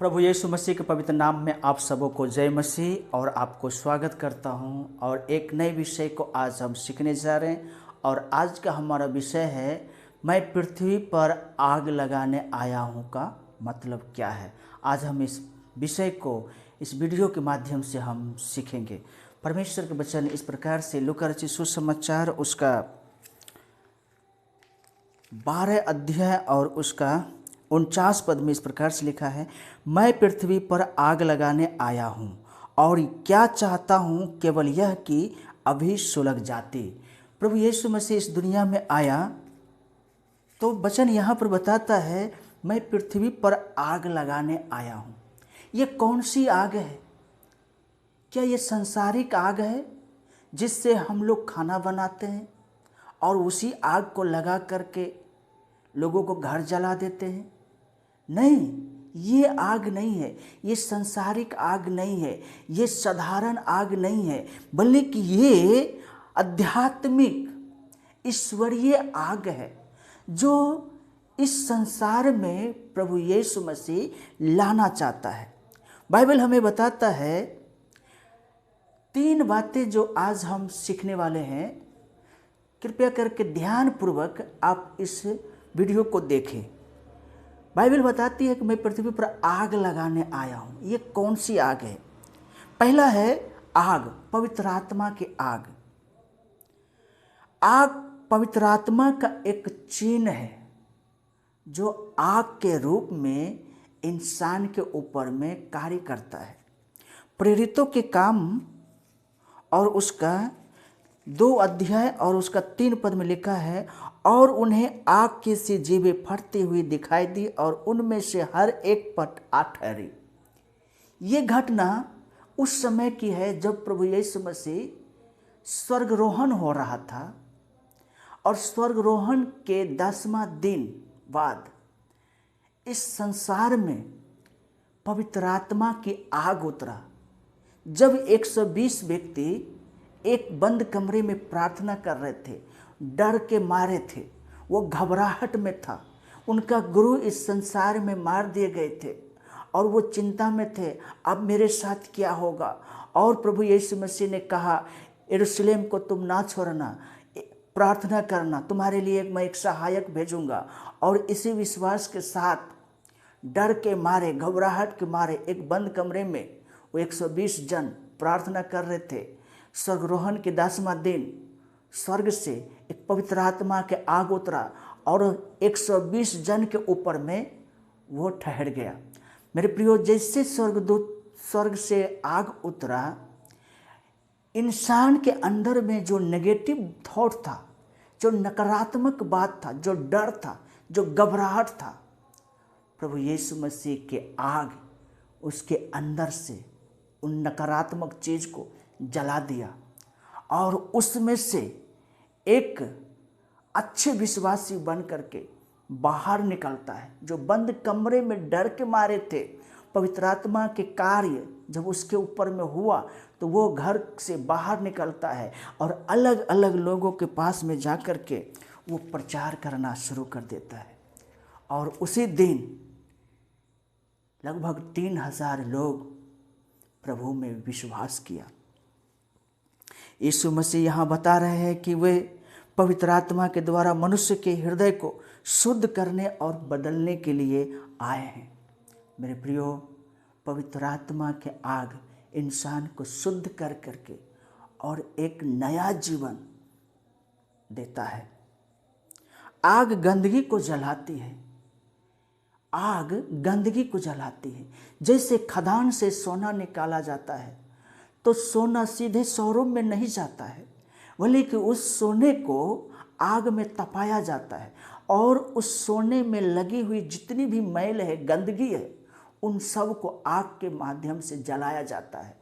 प्रभु यीशु मसीह के पवित्र नाम में आप सबों को जय मसीह और आपको स्वागत करता हूं। और एक नए विषय को आज हम सीखने जा रहे हैं और आज का हमारा विषय है मैं पृथ्वी पर आग लगाने आया हूं का मतलब क्या है। आज हम इस विषय को इस वीडियो के माध्यम से हम सीखेंगे। परमेश्वर के वचन इस प्रकार से लूका रचित सुसमाचार उसका 12 अध्याय और उसका 49 पद में इस प्रकार से लिखा है, मैं पृथ्वी पर आग लगाने आया हूँ और क्या चाहता हूँ केवल यह कि अभी सुलग जाती। प्रभु यीशु मसीह इस दुनिया में आया तो वचन यहाँ पर बताता है मैं पृथ्वी पर आग लगाने आया हूँ। ये कौन सी आग है? क्या ये संसारिक आग है जिससे हम लोग खाना बनाते हैं और उसी आग को लगा करके लोगों को घर जला देते हैं? नहीं, ये आग नहीं है, ये संसारिक आग नहीं है, ये साधारण आग नहीं है, बल्कि ये आध्यात्मिक ईश्वरीय आग है जो इस संसार में प्रभु यीशु मसीह लाना चाहता है। बाइबल हमें बताता है 3 बातें जो आज हम सीखने वाले हैं। कृपया करके ध्यानपूर्वक आप इस वीडियो को देखें। बाइबल बताती है कि मैं पृथ्वी पर आग लगाने आया हूँ। ये कौन सी आग है? पहला है आग, पवित्र आत्मा की आग। आग पवित्र आत्मा का एक चिन्ह है जो आग के रूप में इंसान के ऊपर में कार्य करता है। प्रेरितों के काम और उसका 2 अध्याय और उसका 3 पद में लिखा है, और उन्हें आग की सी जीभें फटती हुई दिखाई दी और उनमें से हर एक पर आ ठहरी। ये घटना उस समय की है जब प्रभु यीशु मसीह स्वर्गरोहण हो रहा था और स्वर्गरोहण के 10वां दिन बाद इस संसार में पवित्र आत्मा की आग उतरा। जब 120 व्यक्ति एक बंद कमरे में प्रार्थना कर रहे थे, डर के मारे थे, वो घबराहट में था। उनका गुरु इस संसार में मार दिए गए थे और वो चिंता में थे, अब मेरे साथ क्या होगा। और प्रभु यीशु मसीह ने कहा, यरूशलेम को तुम ना छोड़ना, प्रार्थना करना, तुम्हारे लिए मैं एक सहायक भेजूंगा। और इसी विश्वास के साथ डर के मारे, घबराहट के मारे एक बंद कमरे में वो 120 जन प्रार्थना कर रहे थे। स्वर्गरोहण के 10वां दिन स्वर्ग से एक पवित्र आत्मा के आग उतरा और 120 जन के ऊपर में वो ठहर गया। मेरे प्रियो, जैसे स्वर्गदूत स्वर्ग से आग उतरा, इंसान के अंदर में जो नेगेटिव थॉट था, जो नकारात्मक बात था, जो डर था, जो घबराहट था, प्रभु यीशु मसीह के आग उसके अंदर से उन नकारात्मक चीज को जला दिया और उसमें से एक अच्छे विश्वासी बन करके बाहर निकलता है। जो बंद कमरे में डर के मारे थे, पवित्र आत्मा के कार्य जब उसके ऊपर में हुआ तो वो घर से बाहर निकलता है और अलग अलग लोगों के पास में जा कर के वो प्रचार करना शुरू कर देता है। और उसी दिन लगभग 3000 लोग प्रभु में विश्वास किया। यीशु मसीह यहाँ बता रहे हैं कि वे पवित्र आत्मा के द्वारा मनुष्य के हृदय को शुद्ध करने और बदलने के लिए आए हैं। मेरे प्रियो, पवित्र आत्मा के आग इंसान को शुद्ध कर करके और एक नया जीवन देता है। आग गंदगी को जलाती है। आग गंदगी को जलाती है। जैसे खदान से सोना निकाला जाता है तो सोना सीधे शोरूम में नहीं जाता है, बल्कि उस सोने को आग में तपाया जाता है और उस सोने में लगी हुई जितनी भी मैल है, गंदगी है, उन सब को आग के माध्यम से जलाया जाता है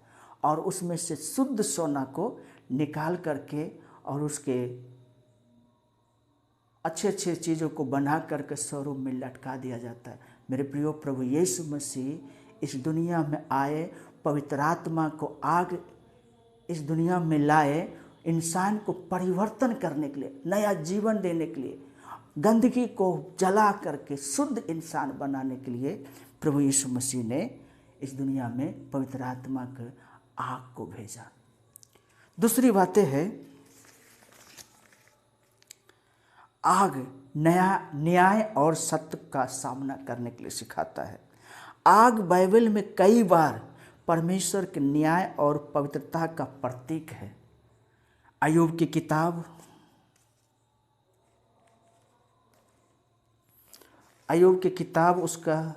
और उसमें से शुद्ध सोना को निकाल करके और उसके अच्छे अच्छे चीज़ों को बना करके शोरूम में लटका दिया जाता है। मेरे प्रियो, प्रभु यीशु मसीह इस दुनिया में आए, पवित्र आत्मा को आग इस दुनिया में लाए, इंसान को परिवर्तन करने के लिए, नया जीवन देने के लिए गंदगी को जला करके शुद्ध इंसान बनाने के लिए प्रभु यीशु मसीह ने इस दुनिया में पवित्र आत्मा के आग को भेजा। दूसरी बातें है, आग न्याय और सत्य का सामना करने के लिए सिखाता है। आग बाइबल में कई बार परमेश्वर के न्याय और पवित्रता का प्रतीक है। अय्यूब की किताब, उसका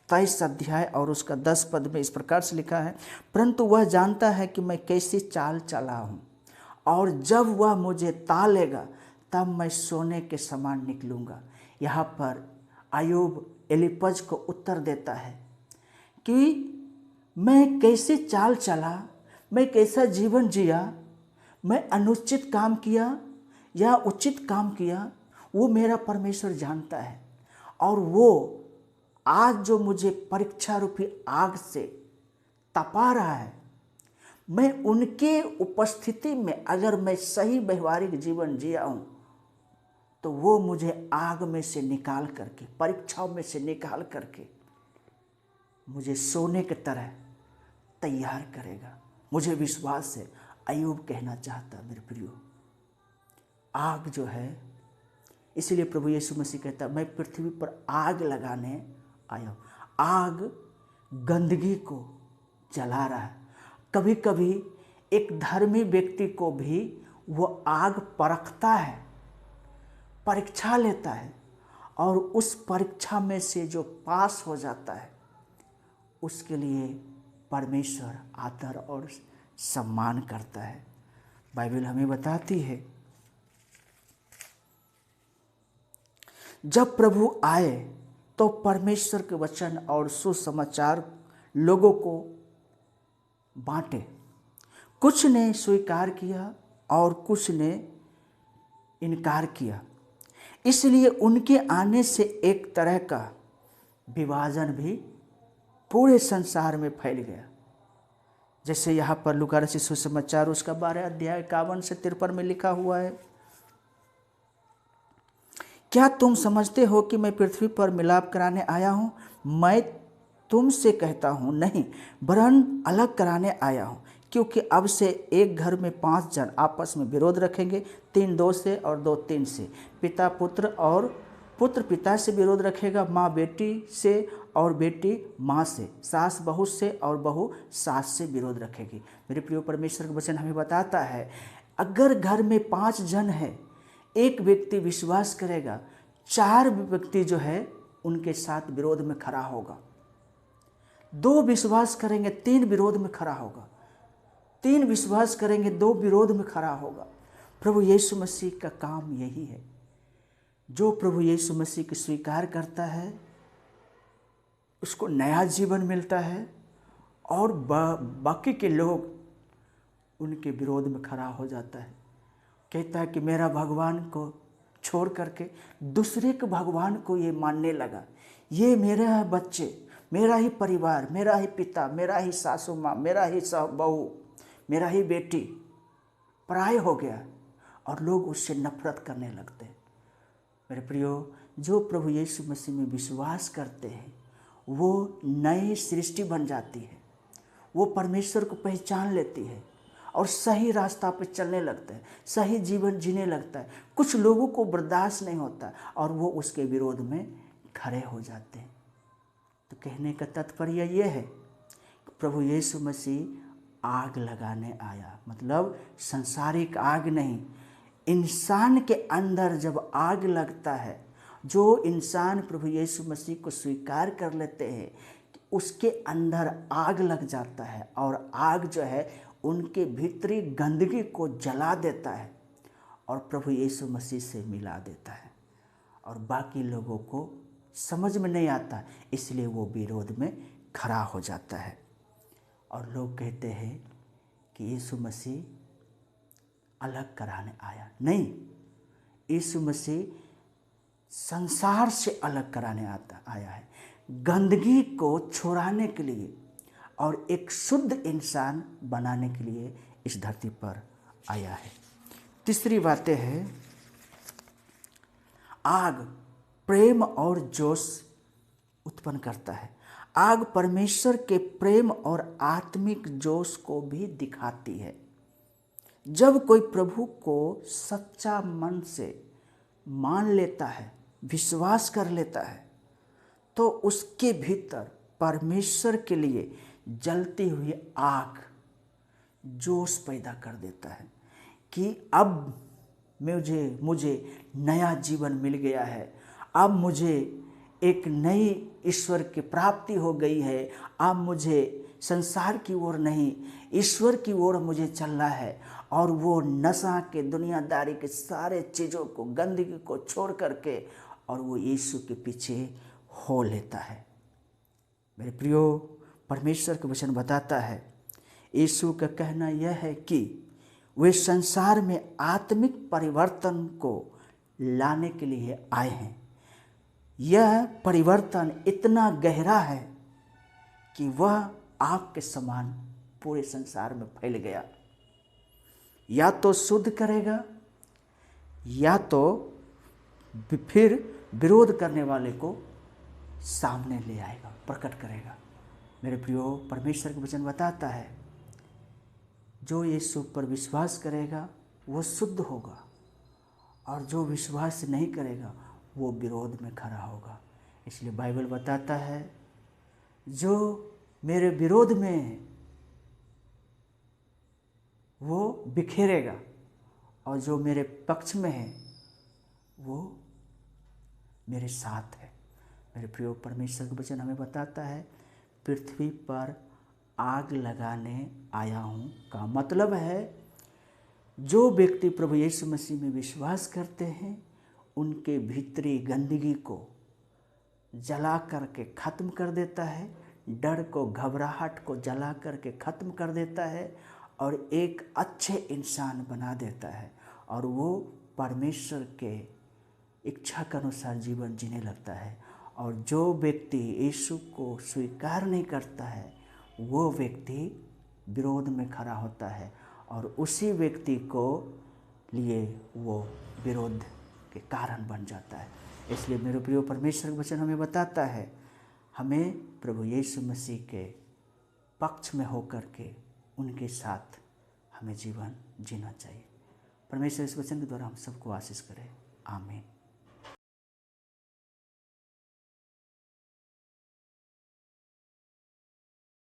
23 अध्याय और उसका 10 पद में इस प्रकार से लिखा है, परंतु वह जानता है कि मैं कैसी चाल चला हूँ, और जब वह मुझे तालेगा तब मैं सोने के समान निकलूँगा। यहाँ पर अय्यूब एलीपज को उत्तर देता है कि मैं कैसे चाल चला, मैं कैसा जीवन जिया, मैं अनुचित काम किया या उचित काम किया, वो मेरा परमेश्वर जानता है। और वो आज जो मुझे परीक्षा रूपी आग से तपा रहा है, मैं उनके उपस्थिति में अगर मैं सही व्यवहारिक जीवन जिया हूँ तो वो मुझे आग में से निकाल करके, परीक्षाओं में से निकाल करके मुझे सोने की तरह तैयार करेगा। मुझे विश्वास है। अय्यूब कहना चाहता, मेरे प्रियो, आग जो है, इसलिए प्रभु यीशु मसीह कहता, मैं पृथ्वी पर आग लगाने आया हूँ। आग गंदगी को जला रहा है। कभी कभी एक धर्मी व्यक्ति को भी वो आग परखता है, परीक्षा लेता है, और उस परीक्षा में से जो पास हो जाता है उसके लिए परमेश्वर आदर और सम्मान करता है। बाइबल हमें बताती है, जब प्रभु आए तो परमेश्वर के वचन और सुसमाचार लोगों को बांटे। कुछ ने स्वीकार किया और कुछ ने इनकार किया। इसलिए उनके आने से एक तरह का विभाजन भी पूरे संसार में फैल गया। जैसे यहाँ पर लूका रचित सुसमाचार उसका 12 अध्याय 51 से 53 में लिखा हुआ है, क्या तुम समझते हो कि मैं पृथ्वी पर मिलाप कराने आया हूँ? मैं तुमसे कहता हूँ नहीं, वरन अलग कराने आया हूँ। क्योंकि अब से एक घर में 5 जन आपस में विरोध रखेंगे, 3 2 से और 2 3 से। पिता पुत्र और पुत्र पिता से विरोध रखेगा, माँ बेटी से और बेटी माँ से, सास बहू से और बहू सास से विरोध रखेगी। मेरे प्रिय, परमेश्वर का वचन हमें बताता है, अगर घर में 5 जन है, एक व्यक्ति विश्वास करेगा, 4 व्यक्ति जो है उनके साथ विरोध में खड़ा होगा। 2 विश्वास करेंगे, 3 विरोध में खड़ा होगा। 3 विश्वास करेंगे, 2 विरोध में खड़ा होगा। प्रभु यीशु मसीह का काम यही है। जो प्रभु यीशु मसीह को स्वीकार करता है उसको नया जीवन मिलता है, और बाकी के लोग उनके विरोध में खड़ा हो जाता है। कहता है कि मेरा भगवान को छोड़ करके दूसरे के भगवान को ये मानने लगा। ये मेरा बच्चे, मेरा ही परिवार, मेरा ही पिता, मेरा ही सासू माँ, मेरा ही बहू, मेरा ही बेटी पराय हो गया, और लोग उससे नफरत करने लगते हैं। मेरे प्रियो, जो प्रभु यीशु मसीह में विश्वास करते हैं वो नई सृष्टि बन जाती है। वो परमेश्वर को पहचान लेती है और सही रास्ता पर चलने लगता है, सही जीवन जीने लगता है। कुछ लोगों को बर्दाश्त नहीं होता और वो उसके विरोध में खड़े हो जाते हैं। तो कहने का तात्पर्य ये है कि प्रभु यीशु मसीह आग लगाने आया, मतलब संसारिक आग नहीं। इंसान के अंदर जब आग लगता है, जो इंसान प्रभु यीशु मसीह को स्वीकार कर लेते हैं, उसके अंदर आग लग जाता है, और आग जो है उनके भीतरी गंदगी को जला देता है और प्रभु यीशु मसीह से मिला देता है। और बाकी लोगों को समझ में नहीं आता, इसलिए वो विरोध में खड़ा हो जाता है। और लोग कहते हैं कि यीशु मसीह अलग कराने आया। नहीं, यीशु मसीह संसार से अलग कराने आया है, गंदगी को छुड़ाने के लिए और एक शुद्ध इंसान बनाने के लिए इस धरती पर आया है। तीसरी बातें है, आग प्रेम और जोश उत्पन्न करता है। आग परमेश्वर के प्रेम और आत्मिक जोश को भी दिखाती है। जब कोई प्रभु को सच्चा मन से मान लेता है, विश्वास कर लेता है, तो उसके भीतर परमेश्वर के लिए जलती हुई आग जोश पैदा कर देता है कि अब मुझे नया जीवन मिल गया है, अब मुझे एक नई ईश्वर की प्राप्ति हो गई है, अब मुझे संसार की ओर नहीं ईश्वर की ओर मुझे चलना है। और वो नशा के दुनियादारी के सारे चीज़ों को, गंदगी को छोड़ करके और वो यीशु के पीछे हो लेता है। मेरे प्रियो, परमेश्वर का वचन बताता है, यीशु का कहना यह है कि वे संसार में आत्मिक परिवर्तन को लाने के लिए आए हैं। यह परिवर्तन इतना गहरा है कि वह आग के समान पूरे संसार में फैल गया। या तो शुद्ध करेगा या तो फिर विरोध करने वाले को सामने ले आएगा, प्रकट करेगा। मेरे प्रियो, परमेश्वर का वचन बताता है, जो यीशु पर विश्वास करेगा वो शुद्ध होगा और जो विश्वास नहीं करेगा वो विरोध में खड़ा होगा। इसलिए बाइबल बताता है, जो मेरे विरोध में है वो बिखेरेगा और जो मेरे पक्ष में है वो मेरे साथ है। मेरे प्रिय, परमेश्वर का वचन हमें बताता है, पृथ्वी पर आग लगाने आया हूँ का मतलब है, जो व्यक्ति प्रभु यीशु मसीह में विश्वास करते हैं उनके भीतरी गंदगी को जला करके ख़त्म कर देता है, डर को, घबराहट को जला करके ख़त्म कर देता है और एक अच्छे इंसान बना देता है और वो परमेश्वर के इच्छा के अनुसार जीवन जीने लगता है। और जो व्यक्ति यीशु को स्वीकार नहीं करता है वो व्यक्ति विरोध में खड़ा होता है और उसी व्यक्ति को लिए वो विरोध के कारण बन जाता है। इसलिए मेरे प्रिय, परमेश्वर का वचन हमें बताता है, हमें प्रभु यीशु मसीह के पक्ष में होकर के उनके साथ हमें जीवन जीना चाहिए। परमेश्वर इस वचन के द्वारा हम सबको आशीष करे। आमीन।